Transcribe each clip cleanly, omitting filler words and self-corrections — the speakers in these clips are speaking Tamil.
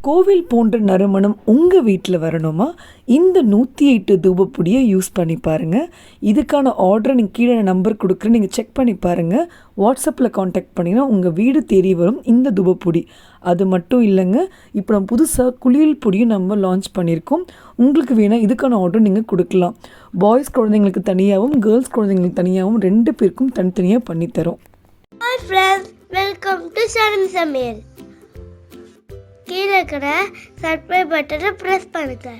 கோவில் போன்ற நறுமணம் உங்கள் வீட்டில் வரணுமா? இந்த 108 தூபப்பொடியை யூஸ் பண்ணி பாருங்கள். இதுக்கான ஆர்டரை நீங்கள் கீழே நம்பர் கொடுக்குறேன், நீங்கள் செக் பண்ணி பாருங்கள். வாட்ஸ்அப்பில் காண்டாக்ட் பண்ணிங்கன்னா உங்கள் வீடு தேடி வரும் இந்த தூபப்பொடி. அது மட்டும் இல்லைங்க, இப்போ நம்ம புதுசாக குளியல் பொடியும் நம்ம லான்ச் பண்ணியிருக்கோம். உங்களுக்கு வேணால் இதுக்கான ஆர்டர் நீங்கள் கொடுக்கலாம். பாய்ஸ் குழந்தைங்களுக்கு தனியாகவும் கேர்ள்ஸ் குழந்தைங்களுக்கு தனியாகவும் 2 பேருக்கும் தனித்தனியாக பண்ணித்தரோம். Hi friends, welcome to Sharon Samir. கீழே இருக்கிற சப்ஸ்கிரைப் பட்டனை ப்ரெஸ் பண்ணுங்க.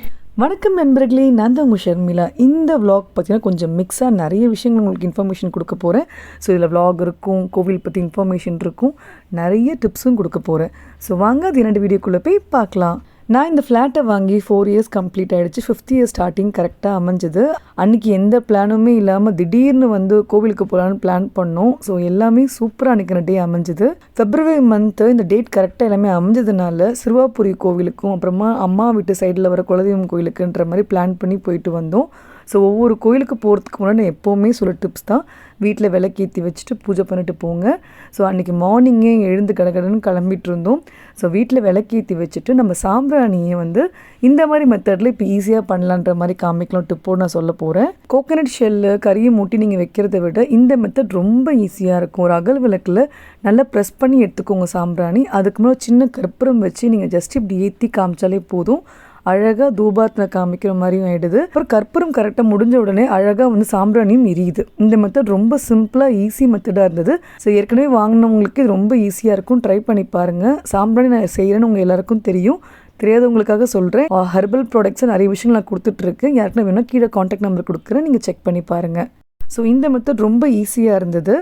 வணக்கம் நண்பர்களே, நான் தான் உங்கள் ஷர்மிளா. இந்த விலாக் பார்த்தீங்கன்னா கொஞ்சம் மிக்ஸாக நிறைய விஷயங்கள் உங்களுக்கு இன்ஃபர்மேஷன் கொடுக்க போகிறேன். ஸோ இதில் விலாக் இருக்கும், கோவில் பற்றி இன்ஃபர்மேஷன் இருக்கும், நிறைய டிப்ஸும் கொடுக்க போகிறேன். ஸோ வாங்க அது 2 வீடியோக்குள்ளே போய் பார்க்கலாம். நான் இந்த ஃப்ளாட்டை வாங்கி 4 இயர்ஸ் கம்ப்ளீட் ஆகிடுச்சு. 5th இயர் ஸ்டார்டிங் கரெக்டாக அமைஞ்சது. அன்றைக்கி எந்த பிளானுமே இல்லாமல் திடீர்னு வந்து கோவிலுக்கு போகலான்னு பிளான் பண்ணோம். ஸோ எல்லாமே சூப்பராக அன்றைக்கின டே அமைஞ்சுது. ஃபெப்ரவரி மந்த்து இந்த டேட் கரெக்டாக எல்லாமே அமைஞ்சதுனால சிறுவாபுரி கோவிலுக்கும் அப்புறமா அம்மா வீட்டு சைடில் வர குலதெய்வம் கோவிலுக்குன்ற மாதிரி பிளான் பண்ணி போயிட்டு வந்தோம். ஸோ ஒவ்வொரு கோயிலுக்கு போகிறதுக்கு முன்னாடி நான் எப்போவுமே சொல்ல டிப்ஸ் தான், வீட்டில் விளக்கேற்றி வச்சுட்டு பூஜை பண்ணிட்டு போங்க. ஸோ அன்றைக்கி மார்னிங்கே எழுந்து கடகடன்னு கிளம்பிட்டு இருந்தோம். ஸோ வீட்டில் விளக்கேற்றி வச்சுட்டு நம்ம சாம்பிராணியை வந்து இந்த மாதிரி மெத்தடில் இப்போ ஈஸியாக பண்ணலான்ற மாதிரி காமிக்கலாம் டிப்போடு நான் சொல்ல போகிறேன். கோகனட் ஷெல்லு கறியை மூட்டி நீங்கள் வைக்கிறத விட இந்த மெத்தட் ரொம்ப ஈஸியாக இருக்கும். ஒரு அகல் விளக்கில் நல்லா ப்ரெஸ் பண்ணி எடுத்துக்கோங்க சாம்பிராணி. அதுக்கு முன்னாடி சின்ன கற்பூரம் வச்சு நீங்கள் ஜஸ்ட் இப்படி ஏற்றி காமிச்சாலே போதும். அழகாக தூபாத்தில் காமிக்கிற மாதிரியும் ஆகிடுது. அப்புறம் கற்பூரம் கரெக்டாக முடிஞ்ச உடனே அழகாக வந்து சாம்பிராணியும் எரியுது. இந்த மெத்தட் ரொம்ப சிம்பிளாக ஈஸி மெத்தடாக இருந்தது. ஸோ ஏற்கனவே வாங்கினவங்களுக்கு இது ரொம்ப ஈஸியாக இருக்கும், ட்ரை பண்ணி பாருங்கள். சாம்பிராணி நான் செய்கிறேன்னு உங்கள் எல்லாருக்கும் தெரியும், தெரியாதவங்களுக்காக சொல்கிறேன். ஹெர்பல் ப்ராடக்ட்ஸை நிறைய விஷயங்கள் நான் கொடுத்துட்ருக்கேன். யாருக்குன்னா வேணால் கீழே காண்டாக்ட் நம்பர் கொடுக்குறேன், நீங்கள் செக் பண்ணி பாருங்கள். ஸோ இந்த மெத்தட் ரொம்ப ஈஸியாக இருந்தது.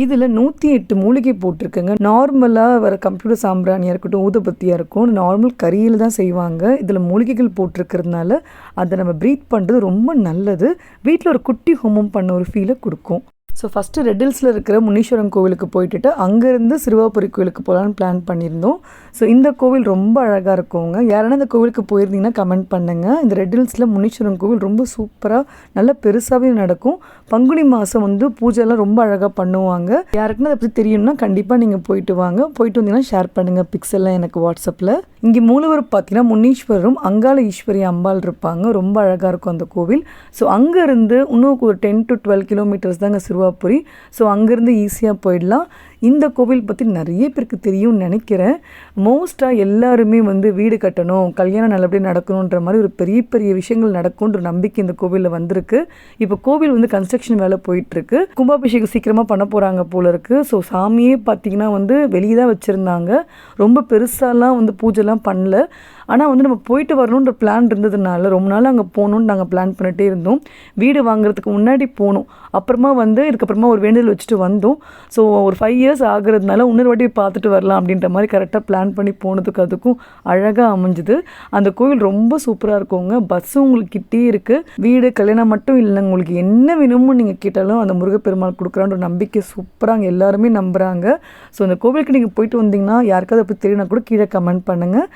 இதில் 108 மூலிகை போட்டிருக்குங்க. நார்மலாக வர கம்ப்யூட்டர் சாம்பிராணியாக இருக்கட்டும், ஊதுபத்தியாக இருக்கும், நார்மல் கறியில் தான் செய்வாங்க. இதில் மூலிகைகள் போட்டிருக்கிறதுனால அதை நம்ம ப்ரீத் பண்ணுறது ரொம்ப நல்லது. வீட்டில் ஒரு குட்டி ஹோமம் பண்ண ஒரு ஃபீலை கொடுக்கும். ஸோ ஃபஸ்ட்டு ரெட் ஹில்ஸில் இருக்கிற முனீஸ்வரன் கோவிலுக்கு போயிட்டு அங்கேருந்து சிறுவாபுரி கோவிலுக்கு போகலான்னு பிளான் பண்ணியிருந்தோம். ஸோ இந்த கோவில் ரொம்ப அழகாக இருக்குங்க. யாரானா இந்த கோவிலுக்கு போயிருந்தீங்கன்னா கமெண்ட் பண்ணுங்கள். இந்த ரெட் ஹில்ஸில் முனீஸ்வரன் கோவில் ரொம்ப சூப்பராக நல்லா பெருசாகவே நடக்கும். பங்குனி மாதம் வந்து பூஜைலாம் ரொம்ப அழகாக பண்ணுவாங்க. யாருக்குன்னா அதை பற்றி தெரியும்னா கண்டிப்பாக நீங்கள் போயிட்டு வாங்க. போயிட்டு வந்தீங்கன்னா ஷேர் பண்ணுங்கள் பிக்ஸ் எல்லாம் எனக்கு வாட்ஸ்அப்பில். இங்கே மூலவர் பார்த்தீங்கன்னா முனீஸ்வரரும் அங்காள ஈஸ்வரி அம்பாள் இருப்பாங்க. ரொம்ப அழகாக இருக்கும் அந்த கோவில். ஸோ அங்கேருந்து இன்னும் ஒரு 10 to 12 கிலோமீட்டர்ஸ் தாங்க சிறுவாபுரி. ஸோ அங்கேருந்து ஈஸியாக போயிடலாம். இந்த கோவில் பற்றி நிறைய பேருக்கு தெரியும்னு நினைக்கிறேன். மோஸ்ட்டாக எல்லாருமே வந்து வீடு கட்டணும், கல்யாணம் நல்லபடியாக நடக்கணுன்ற மாதிரி ஒரு பெரிய பெரிய விஷயங்கள் நடக்கும்ன்ற நம்பிக்கை இந்த கோவிலில் வந்திருக்கு. இப்போ கோவில் வந்து கன்ஸ்ட்ரக்ஷன் வேலை போயிட்டுருக்கு. கும்பாபிஷேகம் சீக்கிரமாக பண்ண போகிறாங்க போல இருக்குது. ஸோ சாமியே பார்த்திங்கன்னா வந்து வெளியே தான் வச்சுருந்தாங்க. ரொம்ப பெருசாலாம் வந்து பூஜைலாம் பண்ணல. ஆனால் வந்து நம்ம போயிட்டு வரணுன்ற பிளான் இருந்ததுனால ரொம்ப நாள் அங்கே போகணுன்னு நாங்கள் பிளான் பண்ணிகிட்டே இருந்தோம். வீடு வாங்குறதுக்கு முன்னாடி போனோம். அப்புறமா வந்து இதுக்கப்புறமா ஒரு வேண்டுதல் வச்சுட்டு வந்தோம். ஸோ ஒரு 5 இயர்ஸ் ஆகுறதுனால இன்னொரு வாட்டி பார்த்துட்டு வரலாம் அப்படின்ற மாதிரி கரெக்டாக பிளான் பண்ணி போனதுக்கு அதுக்கும் அழகாக அமைஞ்சுது. அந்த கோவில் ரொம்ப சூப்பராக இருக்குங்க. பஸ்ஸும் உங்களுக்கு கிட்டே இருக்குது. வீடு கல்யாணம் மட்டும் இல்லைங்க, உங்களுக்கு என்ன வேணுமோ நீங்கள் கேட்டாலும் அந்த முருகப்பெருமாள் கொடுக்குறான்ற நம்பிக்கை சூப்பராக அங்கே எல்லாருமே நம்புகிறாங்க. ஸோ அந்த கோவிலுக்கு நீங்கள் போயிட்டு வந்தீங்கன்னா யாருக்காவது அப்படி தெரியும்னா கூட கீழே கமெண்ட் பண்ணுங்கள்.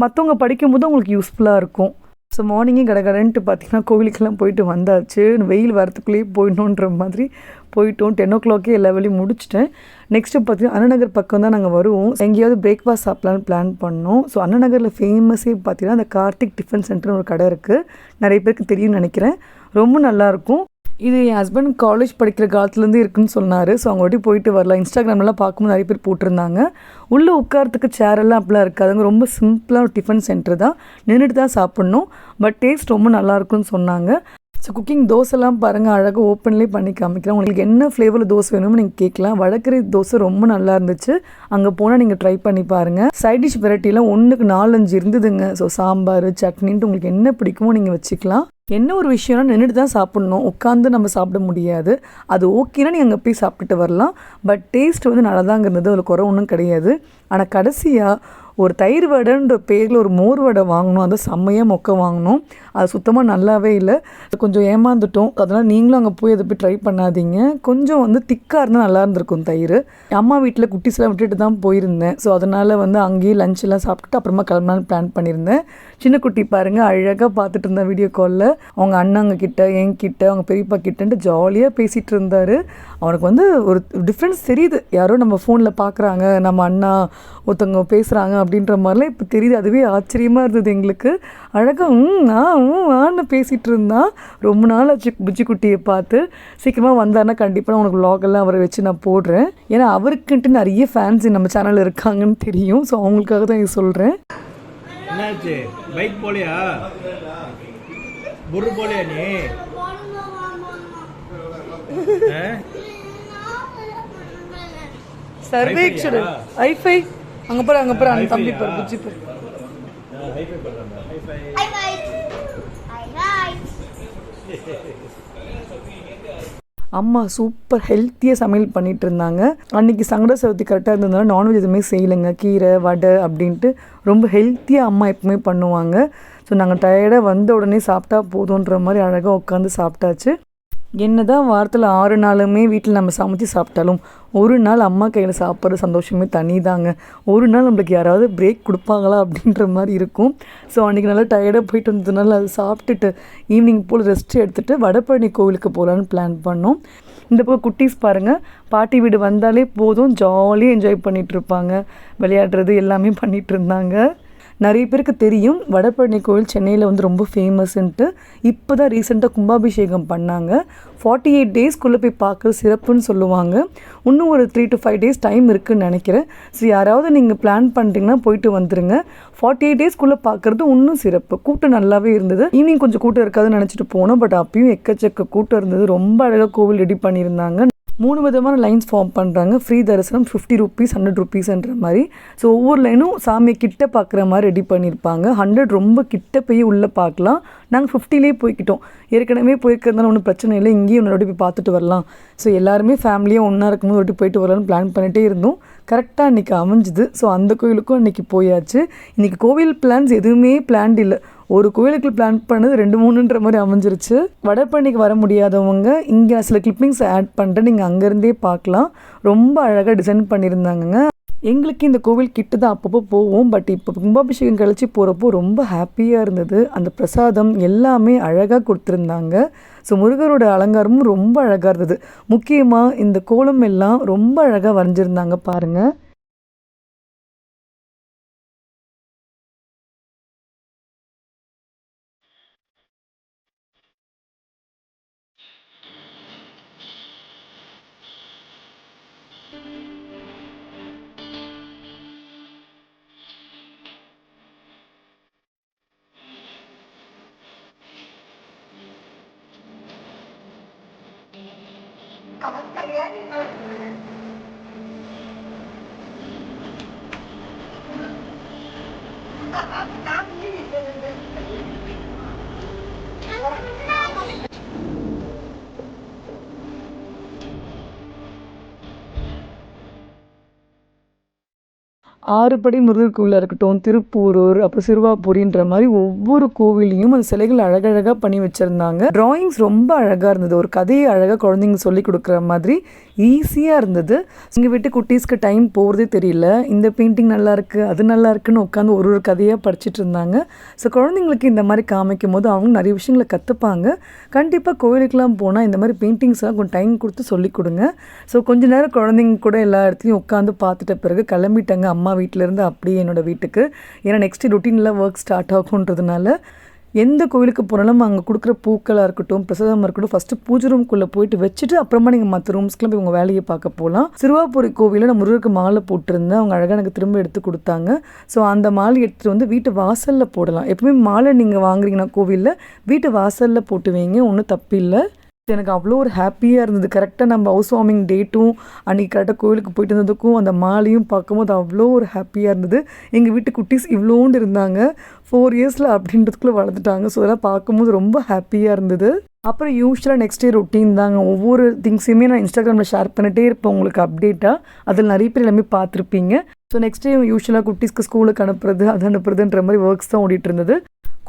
மற்றவங்க படிக்கும்போது உங்களுக்கு யூஸ்ஃபுல்லாக இருக்கும். ஸோ மார்னிங்கே கடகடன்ட்டு பார்த்திங்கன்னா கோவிலுக்கெல்லாம் போயிட்டு வந்தாச்சு. வெயில் வரத்துக்குள்ளேயே போயிடணுன்ற மாதிரி போயிட்டோம். 10 o'clock எல்லா வேலையும் முடிச்சிட்டேன். நெக்ஸ்ட்டு பார்த்திங்கன்னா அண்ணநகர் பக்கம் தான் நாங்கள் வருவோம். எங்கேயாவது பிரேக்ஃபாஸ்ட் சாப்பிட்லான்னு பிளான் பண்ணோம். ஸோ அண்ணநகரில் ஃபேமஸே பார்த்திங்கன்னா அந்த கார்த்திக் டிஃபன் சென்டர்னு ஒரு கடை இருக்குது. நிறைய பேருக்கு தெரியும்னு நினைக்கிறேன். ரொம்ப நல்லாயிருக்கும். இது என் ஹஸ்பண்ட் காலேஜ் படிக்கிற காலத்துலேருந்து இருக்குன்னு சொன்னார். ஸோ அவங்க வாட்டி போயிட்டு வரலாம். இன்ஸ்டாகிராம்லாம் பார்க்கும்போது நிறைய பேர் போட்டிருந்தாங்க. உள்ளே உட்காரத்துக்கு சேரெல்லாம் அப்படிலாம் இருக்காதுங்க. ரொம்ப சிம்பிளாக ஒரு டிஃபன் சென்டர் தான், நின்றுட்டு தான் சாப்பிட்ணும். பட் டேஸ்ட் ரொம்ப நல்லாயிருக்குன்னு சொன்னாங்க. ஸோ குக்கிங் தோசைலாம் பாருங்கள், அழகாக ஓப்பன்லேயே பண்ணி காமிக்கிறேன். உங்களுக்கு என்ன ஃப்ளேவரில் தோசை வேணுமோ நீங்கள் கேட்கலாம். வடக்கரை தோசை ரொம்ப நல்லா இருந்துச்சு. அங்கே போனால் நீங்கள் ட்ரை பண்ணி பாருங்கள். சைட் டிஷ் வெரைட்டிலாம் 1க்கு 4-5 இருந்ததுங்க. ஸோ சாம்பார் சட்னின்ட்டு உங்களுக்கு என்ன பிடிக்குமோ நீங்கள் வச்சுக்கலாம். என்ன ஒரு விஷயம்னா நின்றுட்டு தான் சாப்பிட்ணும், உட்காந்து நம்ம சாப்பிட முடியாது. அது ஓகேனா நீங்கள் அங்கே போய் சாப்பிட்டுட்டு வரலாம். பட் டேஸ்ட் வந்து நல்லா தாங்க இருந்தது, அதில் குறை ஒன்றும் கிடையாது. ஆனால் கடைசியாக ஒரு தயிர் வடைன்ற பேரில் ஒரு மோர் வடை வாங்கினோம். அதை செம்மையாக மொக்க வாங்கினோம். அது சுத்தமாக நல்லாவே இல்லை. கொஞ்சம் ஏமாந்துட்டோம். அதனால் நீங்களும் அங்கே போய் அதை போய் ட்ரை பண்ணாதீங்க. கொஞ்சம் வந்து திக்காக இருந்தால் நல்லா இருந்திருக்கும் தயிர். அம்மா வீட்டில் குட்டிஸ்லாம் விட்டுட்டு தான் போயிருந்தேன். ஸோ அதனால் வந்து அங்கேயே லஞ்செல்லாம் சாப்பிட்டுட்டு அப்புறமா கிளம்பலான்னு பிளான் பண்ணியிருந்தேன். சின்ன குட்டி பாருங்கள் அழகாக பார்த்துட்டு இருந்தேன் வீடியோ காலில். அவங்க அண்ணாங்க கிட்ட என்கிட்ட அவங்க பெரியப்பா கிட்டன்ட்டு ஜாலியாக பேசிகிட்டு இருந்தார். அவனுக்கு வந்து ஒரு டிஃப்ரென்ஸ் தெரியுது. யாரோ நம்ம ஃபோனில் பார்க்குறாங்க, நம்ம அண்ணா ஒருத்தவங்க பேசுகிறாங்க அப்படின்ற மாதிரிலாம் இப்போ தெரியுது. அதுவே ஆச்சரியமாக இருந்தது எங்களுக்கு. அழகாக ஆன்னு பேசிகிட்டு இருந்தான். ரொம்ப நாள் ஆச்சு புஜ்ஜிக்குட்டியை பார்த்து. சீக்கிரமாக வந்தாருன்னா கண்டிப்பாக உனக்கு vlog-எல்லாம் அவரை வச்சு நான் போடுறேன். ஏன்னா அவருக்குன்ட்டு நிறைய ஃபேன்ஸ் நம்ம சேனலில் இருக்காங்கன்னு தெரியும். ஸோ அவங்களுக்காக தான் இது சொல்கிறேன். என்னாச்சு பைக் போலியா புரு போலியா நீ சர்வேக்ஷன் ஐஃபை அங்கே பாரு அந்த தம்பி பாரு புஜ்ஜி பாரு. அம்மா சூப்பர் ஹெல்த்தியாக சமையல் பண்ணிகிட்டு இருந்தாங்க. அன்றைக்கி சங்கட சதுர்த்தி கரெக்டாக இருந்ததுனால நான்வெஜ் எதுவுமே செய்யலைங்க. கீரை வடை அப்படின்ட்டு ரொம்ப ஹெல்த்தியாக அம்மா எப்பவுமே பண்ணுவாங்க. ஸோ நாங்கள் டயர்டாக வந்த உடனே சாப்பிட்டா போதுன்ற மாதிரி அழகாக உட்காந்து சாப்பிட்டாச்சு. என்ன தான் வாரத்தில் 6 நாளுமே வீட்டில் நம்ம சமைச்சு சாப்பிட்டாலும் ஒரு நாள் அம்மா கையில் சாப்பிட்ற சந்தோஷமே தனி தாங்க. ஒரு நாள் நம்மளுக்கு யாராவது பிரேக் கொடுப்பாங்களா அப்படின்ற மாதிரி இருக்கும். ஸோ அன்றைக்கி நல்லா டயர்டாக போயிட்டு வந்ததுனால அது சாப்பிட்டுட்டு ஈவினிங் போல் ரெஸ்ட் எடுத்துகிட்டு வடபழனி கோவிலுக்கு போகலான்னு பிளான் பண்ணோம். இந்த பக்கம் குட்டீஸ் பாருங்கள், பாட்டி வீடு வந்தாலே போதும் ஜாலியாக என்ஜாய் பண்ணிகிட்டு இருப்பாங்க. விளையாடுறது எல்லாமே பண்ணிகிட்டு இருந்தாங்க. நிறைய பேருக்கு தெரியும் வடபழனி கோவில் சென்னையில் வந்து ரொம்ப ஃபேமஸ்ன்ட்டு. இப்போ தான் ரீசெண்டாக கும்பாபிஷேகம் பண்ணாங்க. 48 டேஸ்க்குள்ளே போய் பார்க்குறது சிறப்புன்னு சொல்லுவாங்க. இன்னும் ஒரு 3 to 5 days டைம் இருக்குதுன்னு நினைக்கிறேன். ஸோ யாராவது நீங்கள் பிளான் பண்ணுறீங்கன்னா போயிட்டு வந்துடுங்க. 48 டேஸ்க்குள்ளே பார்க்குறது இன்னும் சிறப்பு. கூட்டம் நல்லாவே இருந்தது. ஈவினிங் கொஞ்சம் கூட்டம் இருக்காதுன்னு நினச்சிட்டு போனோம். பட் அப்பயும் எக்கச்சக்க கூட்டம் இருந்தது. ரொம்ப அழகாக கோவில் ரெடி பண்ணியிருந்தாங்க. 3 விதமான லைன்ஸ் ஃபார்ம் பண்ணுறாங்க. ஃப்ரீ தரிசனம் 50 rupees 100 rupeesன்ற மாதிரி. ஸோ ஒவ்வொரு லைனும் சாமியை கிட்ட பார்க்குற மாதிரி ரெடி பண்ணியிருப்பாங்க. 100 ரொம்ப கிட்ட போய் உள்ளே பார்க்கலாம். நாங்கள் 50லேயே போய்க்கிட்டோம். ஏற்கனவே போயிருக்கிறதுனால ஒன்றும் பிரச்சனை இல்லை. இங்கேயும் ஒன்று போய் பார்த்துட்டு வரலாம். ஸோ எல்லாருமே ஃபேமிலியாக ஒன்றா இருக்கும்போது ஒரு போயிட்டு வரலாம்னு பிளான் பண்ணிகிட்டே இருந்தோம். கரெக்டாக அன்றைக்கி அமைஞ்சுது. ஸோ அந்த கோவிலுக்கும் அன்றைக்கி போயாச்சு. இன்றைக்கி கோவில் பிளான்ஸ் எதுவுமே பிளான்ட் இல்லை. ஒரு கோவிலுக்கு பிளான் பண்ணது 2-3ன்ற மாதிரி அமைஞ்சிருச்சு. வடபழனிக்கு வர முடியாதவங்க இங்கே சில கிளிப்பிங்ஸ் ஆட் பண்ணுறேன், நீங்கள் அங்கேருந்தே பார்க்கலாம். ரொம்ப அழகாக டிசைன் பண்ணியிருந்தாங்கங்க. எங்களுக்கு இந்த கோவில் கிட்ட தான் அப்பப்போ போவோம். பட் இப்போ கும்பாபிஷேகம் கழிச்சு போகிறப்போ ரொம்ப ஹாப்பியாக இருந்தது. அந்த பிரசாதம் எல்லாமே அழகாக கொடுத்துருந்தாங்க. ஸோ முருகரோட அலங்காரமும் ரொம்ப அழகாக இருந்தது. முக்கியமாக இந்த கோலம் எல்லாம் ரொம்ப அழகாக வரைஞ்சிருந்தாங்க பாருங்கள். ஆறுபடை முருகர் கோவிலாக இருக்கட்டும், திருப்பூரூர், அப்புறம் சிறுவாபுரின்ற மாதிரி ஒவ்வொரு கோவிலையும் அந்த சிலைகள் அழகழகாக பண்ணி வச்சுருந்தாங்க. ட்ராயிங்ஸ் ரொம்ப அழகாக இருந்தது. ஒரு கதையை அழகாக குழந்தைங்க சொல்லி கொடுக்குற மாதிரி ஈஸியாக இருந்தது. இங்கே விட்டு குட்டீஸ்க்கு டைம் போகிறதே தெரியல. இந்த பெயிண்டிங் நல்லாயிருக்கு, அது நல்லா இருக்குன்னு உட்காந்து ஒரு கதையாக படிச்சுட்டு இருந்தாங்க. ஸோ குழந்தைங்களுக்கு இந்த மாதிரி காமிக்கும் போது அவங்க நிறைய விஷயங்களை கற்றுப்பாங்க. கண்டிப்பாக கோவிலுக்கெலாம் போனால் இந்த மாதிரி பெயிண்டிங்ஸ்லாம் கொஞ்சம் டைம் கொடுத்து சொல்லி கொடுங்க. ஸோ கொஞ்ச நேரம் குழந்தைங்க கூட எல்லா இடத்துலையும் உட்காந்து பார்த்துட்ட பிறகு கிளம்பிட்டாங்க அம்மா வீட்டிலேருந்து அப்படியே என்னோடய வீட்டுக்கு. ஏன்னா நெக்ஸ்ட்டு ரொட்டீனில் ஒர்க் ஸ்டார்ட் ஆகுன்றதுனால எந்த கோவிலுக்கு போனாலும் அங்கே கொடுக்குற பூக்களாக இருக்கட்டும், பிரசாதமாக இருக்கட்டும், ஃபஸ்ட்டு பூஜை ரூம்குள்ளே போயிட்டு வச்சுட்டு அப்புறமா நீங்கள் மற்ற ரூம்ஸ்க்குலாம் போய் உங்கள் வேலையை பார்க்க போகலாம். சிறுவாபுரி கோவிலில் நான் முருகருக்கு மாலை போட்டிருந்தேன். அவங்க அழகாக எனக்கு திரும்ப எடுத்து கொடுத்தாங்க. ஸோ அந்த மாலை எடுத்துகிட்டு வந்து வீட்டு வாசலில் போடலாம். எப்பவுமே மாலை நீங்கள் வாங்குறீங்கன்னா கோவிலில் வீட்டு வாசலில் போட்டு வைங்க, ஒன்றும் தப்பில்லை. எனக்கு அவ்வளோ ஒரு ஹாப்பியாக இருந்தது. கரெக்டாக நம்ம ஹவுஸ் வார்மிங் டேட்டும் அன்றைக்கி கரெக்டாக கோவிலுக்கு போயிட்டு வந்ததுக்கும் அந்த மாலையும் பார்க்கும்போது அவ்வளோ ஒரு ஹாப்பியாக இருந்தது. எங்கள் வீட்டு குட்டீஸ் இவ்வளோண்டு இருந்தாங்க. 4 yearsல அப்படின்றதுக்குள்ளே வளர்ந்துட்டாங்க. ஸோ அதெல்லாம் பார்க்கும்போது ரொம்ப ஹாப்பியாக இருந்தது. அப்புறம் யூஸ்வலாக நெக்ஸ்ட் டே ரொட்டீன் தாங்க. ஒவ்வொரு திங்ஸையுமே நான் இன்ஸ்டாகிராமில் ஷேர் பண்ணிகிட்டே இருப்பேன் உங்களுக்கு அப்டேட்டாக. அதில் நிறைய பேர் எல்லாமே பார்த்துருப்பீங்க. ஸோ நெக்ஸ்ட் டே யூஸ்வலாக குட்டீஸ்க்கு ஸ்கூலுக்கு அனுப்புறது, அது அனுப்புறதுன்ற மாதிரி ஒர்க்ஸ் தான் ஓடிட்டு இருந்தது.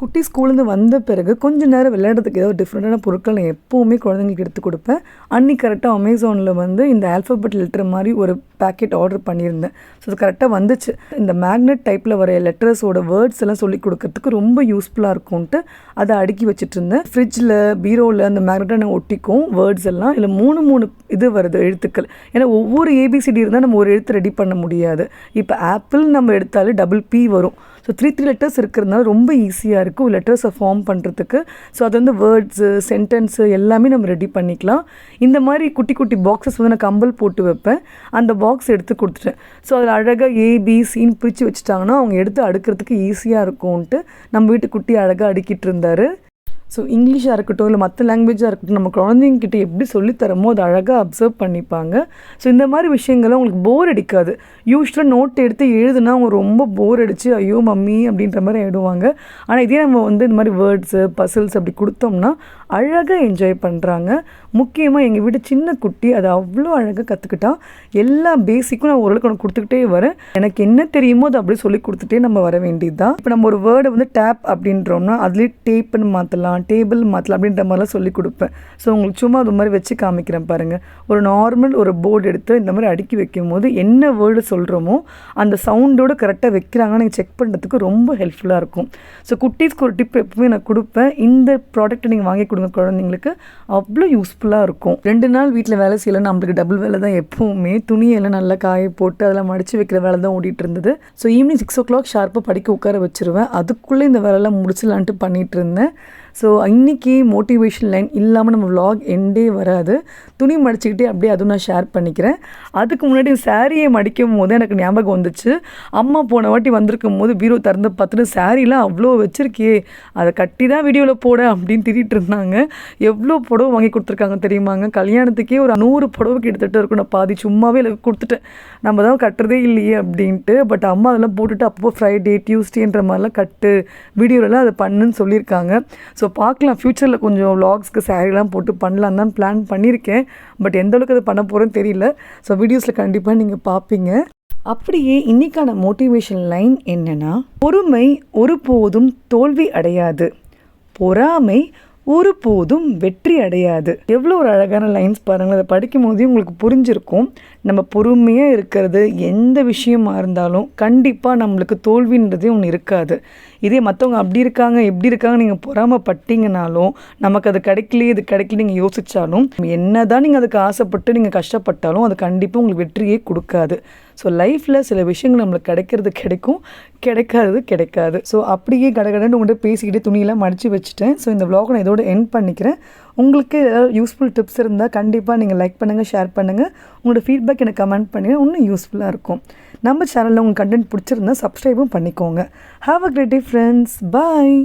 குட்டி ஸ்கூல்லேருந்து வந்த பிறகு கொஞ்சம் நேரம் விளையாடுறதுக்கு ஏதோ டிஃப்ரெண்ட்டான பொருட்கள் நான் எப்போவுமே குழந்தைங்களுக்கு எடுத்து கொடுப்பேன். அன்றைக்கி கரெக்டாக அமேசானில் வந்து இந்த ஆல்ஃபபெட் லெட்டர் மாதிரி ஒரு பேக்கெட் ஆர்டர் பண்ணியிருந்தேன். ஸோ அது கரெக்டாக வந்துச்சு. இந்த மேக்னெட் டைப்பில் வர லெட்டர்ஸோட வேர்ட்ஸ் எல்லாம் சொல்லி கொடுக்கறதுக்கு ரொம்ப யூஸ்ஃபுல்லாக இருக்கும்ன்ட்டு அதை அடுக்கி வச்சுட்டு இருந்தேன். ஃப்ரிட்ஜில் பீரோவில் அந்த மேக்னெட்டை நான் ஒட்டிக்கும் வேர்ட்ஸ் எல்லாம். இல்லை 3 இது வருது எழுத்துக்கள். ஏன்னா ஒவ்வொரு ஏபிசிடி இருந்தால் நம்ம ஒரு எழுத்து ரெடி பண்ண முடியாது. இப்போ ஆப்பிள் நம்ம எடுத்தாலே டபுள் P வரும். ஸோ 3 லெட்டர்ஸ் இருக்கிறதுனால ரொம்ப ஈஸியாக இருக்கும் லெட்டர்ஸை ஃபார்ம் பண்ணுறதுக்கு. ஸோ அது வந்து வேர்ட்ஸு சென்டென்ஸு எல்லாமே நம்ம ரெடி பண்ணிக்கலாம். இந்த மாதிரி குட்டி குட்டி பாக்ஸஸ் வந்து நான் கம்பல் போட்டு வைப்பேன். அந்த பாக்ஸ் எடுத்து கொடுத்துட்டேன். ஸோ அதில் அழகாக ABCன்னு பிரித்து வச்சுட்டாங்கன்னா அவங்க எடுத்து அடுக்கிறதுக்கு ஈஸியாக இருக்கும்ன்ட்டு நம்ம வீட்டு குட்டி அழகாக அடுக்கிட்டு இருந்தார். ஸோ இங்கிலீஷாக இருக்கட்டும் இல்லை மற்ற லாங்குவேஜாக இருக்கட்டும் நம்ம குழந்தைங்கிட்ட எப்படி சொல்லித்தரமோ அதை அழகாக அப்சர்வ் பண்ணிப்பாங்க. ஸோ இந்த மாதிரி விஷயங்களை அவங்களுக்கு போர் அடிக்காது. யூஸ்வலாக நோட் எடுத்து எழுதுனா அவங்க ரொம்ப போர் அடித்து ஐயோ மம்மி அப்படின்ற மாதிரி ஆகிடுவாங்க. ஆனால் இதே நம்ம வந்து இந்த மாதிரி வேர்ட்ஸு பசில்ஸ் அப்படி கொடுத்தோம்னா அழகாக என்ஜாய் பண்ணுறாங்க. முக்கியமாக எங்கள் வீட்டு சின்ன குட்டி அதை அவ்வளோ அழகாக கற்றுக்கிட்டான். எல்லா பேசிக்கும் நான் ஓரளவுக்கு உனக்கு கொடுத்துக்கிட்டே வரேன். எனக்கு என்ன தெரியுமோ அதை அப்படியே சொல்லி கொடுத்துட்டே நம்ம வர வேண்டியது தான். இப்போ நம்ம ஒரு வேர்டை வந்து டேப் அப்படின்றோம்னா அதுலேயே டேப்புன்னு மாற்றலாம், டேபிள் மாற்றலாம் அப்படின்ற மாதிரிலாம் சொல்லி கொடுப்பேன். ஸோ உங்களுக்கு சும்மா அது மாதிரி வச்சு காமிக்கிறேன் பாருங்கள். ஒரு நார்மல் ஒரு போர்டு எடுத்து இந்த மாதிரி அடுக்கி வைக்கும் போது என்ன வேர்டு சொல்கிறோமோ அந்த சவுண்டோடு கரெக்டாக வைக்கிறாங்கன்னு நீங்கள் செக் பண்ணுறதுக்கு ரொம்ப ஹெல்ப்ஃபுல்லாக இருக்கும். ஸோ குட்டீஸ்க்கு ஒரு டிப் எப்பவுமே நான் கொடுப்பேன். இந்த ப்ராடக்ட்டை நீங்கள் வாங்கி கொடுங்க குழந்தைங்களுக்கு, அவ்வளோ யூஸ்ஃபுல்லாக இருக்கும். 2 நாள் வீட்டில் வேலை செய்யலாம், நம்மளுக்கு டபுள் வேலை தான் எப்போவுமே. துணியெல்லாம் நல்லா காய போட்டு அதெல்லாம் மடித்து வைக்கிற வேலை தான் ஓடிட்டு இருந்தது. ஸோ ஈவினிங் 6 o'clock ஷார்ப்பாக படிக்க உட்கார வச்சுருவேன். அதுக்குள்ளே இந்த வேலையெல்லாம் முடிச்சலான்ட்டு பண்ணிகிட்டு இருந்தேன். ஸோ இன்றைக்கி மோட்டிவேஷன் லைன் இல்லாமல் நம்ம vlog எண்டே வராது. துணி மடிச்சுக்கிட்டே அப்படியே அதுவும் நான் ஷேர் பண்ணிக்கிறேன். அதுக்கு முன்னாடி சாரியை மடிக்கும் போது எனக்கு ஞாபகம் வந்துச்சு. அம்மா போன வாட்டி வந்திருக்கும் போது பீரோ திறந்து பார்த்துட்டு சாரீலாம் அவ்வளோ வச்சுருக்கியே அதை கட்டி தான் வீடியோவில் போட அப்படின்னு திட்டிகிட்டு இருந்தாங்க. எவ்வளோ புடவை வாங்கி கொடுத்துருக்காங்க தெரியுமாங்க. கல்யாணத்துக்கே ஒரு 100 புடவை கிட்டத்தட்ட இருக்கும். நான் பாதி சும்மாவே இல்லை கொடுத்துட்டேன், நம்ம தான் கட்டுறதே இல்லையே அப்படின்ட்டு. பட் அம்மா அதெல்லாம் போட்டுட்டு அப்போ ஃப்ரைடே டியூஸ்டேன்ற மாதிரிலாம் கட்டு வீடியோலலாம் அதை பண்ணுன்னு சொல்லியிருக்காங்க. ஸோ பார்க்கலாம் ஃப்யூச்சரில் கொஞ்சம் vlogsக்கு சாரீலாம் போட்டு பண்ணலாம் தான் பிளான் பண்ணியிருக்கேன். பட் எந்த அளவுக்கு அதை பண்ண போகிறேன்னு தெரியல. ஸோ வீடியோஸில் கண்டிப்பாக நீங்கள் பார்ப்பீங்க. அப்படியே இன்றைக்கான மோட்டிவேஷன் லைன் என்னென்னா, பொறுமை ஒருபோதும் தோல்வி அடையாது, பொறாமை ஒருபோதும் வெற்றி அடையாது. எவ்வளோ ஒரு அழகான லைன்ஸ் பாருங்கள். அதை படிக்கும் போதே உங்களுக்கு புரிஞ்சிருக்கும். நம்ம பொறுமையாக இருக்கிறது எந்த விஷயமா இருந்தாலும் கண்டிப்பாக நம்மளுக்கு தோல்வின்றதே ஒன்று இருக்காது. இதே மற்றவங்க அப்படி இருக்காங்க எப்படி இருக்காங்க நீங்கள் பொறாமப்பட்டீங்கனாலும் நமக்கு அது கிடைக்கலையே இது கிடைக்கல நீங்கள் யோசித்தாலும் என்ன தான் நீங்கள் அதுக்கு ஆசைப்பட்டு நீங்கள் கஷ்டப்பட்டாலும் அது கண்டிப்பாக உங்களுக்கு வெற்றியே கொடுக்காது. ஸோ லைஃப்பில் சில விஷயங்கள் நம்மளுக்கு கிடைக்கிறது கிடைக்கும், கிடைக்காதது கிடைக்காது. ஸோ அப்படியே கடகடன்னு உங்கள்கிட்ட பேசிக்கிட்டே துணியெல்லாம் மடித்து வச்சுட்டேன். ஸோ இந்த vlog நான் இதோட எண்ட் பண்ணிக்கிறேன். உங்களுக்கு ஏதாவது யூஸ்ஃபுல் டிப்ஸ் இருந்தால் கண்டிப்பாக நீங்கள் லைக் பண்ணுங்கள், ஷேர் பண்ணுங்கள். உங்களோட ஃபீட்பேக் எனக்கு கமெண்ட் பண்ணிங்கன்னா இன்னும் யூஸ்ஃபுல்லாக இருக்கும். நம்ம சேனலில் உங்கள் கண்டென்ட் பிடிச்சிருந்தா சப்ஸ்கிரைபும் பண்ணிக்கோங்க. Have a great day friends. Bye.